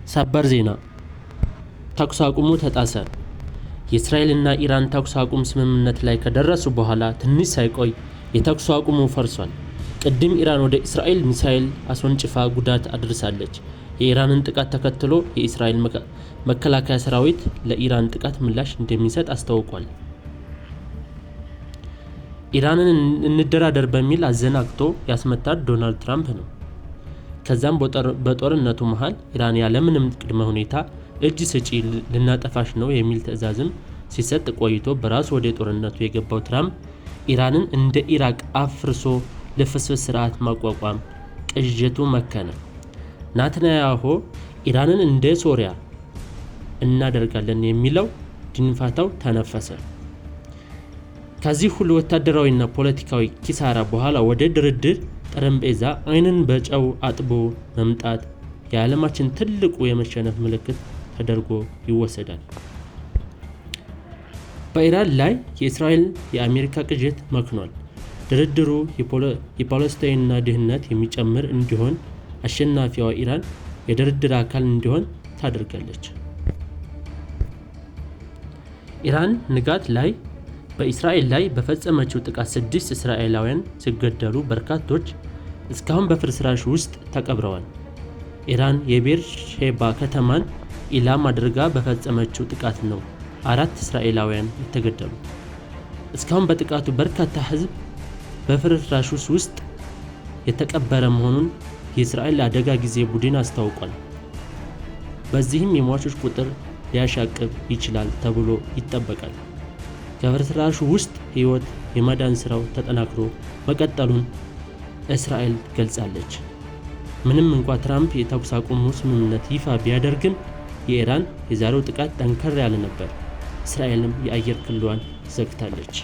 ሰበር ዜና ተኩስ አቁሙ ተጣሰ። የእስራኤልና ኢራን ተኩስ አቁም ስምምነት ላይ ከደረሱ በኋላ ትንሽ ሳይቆይ የተኩስ አቁሙ ፈርሷል። ቅድም ኢራን ወደ እስራኤል ሚሳኤል አስወንጭፋ ጉዳት አድርሳለች። የኢራንን ጥቃት ተከትሎ የእስራኤል መከላከያ ሰራዊት ለኢራን ጥቃት ምላሽ እንደሚሰጥ አስታውቋል። ኢራንን እንደራደር በሚል አዘናግቶ ያስመታት ዶናልድ ትራምፕ ነው። ከዛም በጦርነቱ መሃል ኢራን ያለምንም ቅድመ ሁኔታ እጅ ስጪ ልናጠፋሽ ነው የሚል ትዕዛዝም ሲሰጥ ቆይቶ በራሱ ወደ ጦርነቱ የገባው ትራምፕ ኢራንን እንደ ኢራቅ አፍርሶ ለፍስፍስ ስርዓት ማቋቋም ቅዠቱ መከነ። ናታንያሁ ኢራንን እንደ ሶሪያ እናደርጋለን የሚለው ድንፋታው ተነፈሰ። ከዚህ ሁሉ ወታደራዊና ፖለቲካዊ ኪሳራ በኋላ ወደ ድርድር ጠረጴዛ አይንን በጨው አጥቦ መምጣት የዓለማችን ትልቁ የመሸነፍ ምልክት ተደርጎ ይወሰዳል። በኢራን ላይ የእስራኤል የአሜሪካ ቅዠት መክኗል። ድርድሩ የፓለስታይንና ድህነት የሚጨምር እንዲሆን አሸናፊዋ ኢራን የድርድር አካል እንዲሆን ታደርጋለች። ኢራን ንጋት ላይ በእስራኤል ላይ በፈጸመችው ጥቃት 6 እስራኤላውያን ሲገደሉ በርካቶች እስካሁን በፍርስራሽ ውስጥ ተቀብረዋል። ኢራን የቤርሼባ ከተማን ኢላማ አድርጋ በፈጸመችው ጥቃት ነው 4 እስራኤላውያን የተገደሉት። እስካሁን በጥቃቱ በርካታ ሕዝብ በፍርስራሽ ውስጥ የተቀበረ መሆኑን የእስራኤል አደጋ ጊዜ ቡድን አስታውቋል። በዚህም የሟቾች ቁጥር ሊያሻቅብ ይችላል ተብሎ ይጠበቃል። ከፍርስራሹ ውስጥ ሕይወት የማዳን ስራው ተጠናክሮ መቀጠሉን እስራኤል ገልጻለች። ምንም እንኳን ትራምፕ የተኩስ አቁም ስምምነት ይፋ ቢያደርግም የኢራን የዛሬው ጥቃት ጠንከር ያለ ነበር። እስራኤልም የአየር ክልሏን ዘግታለች።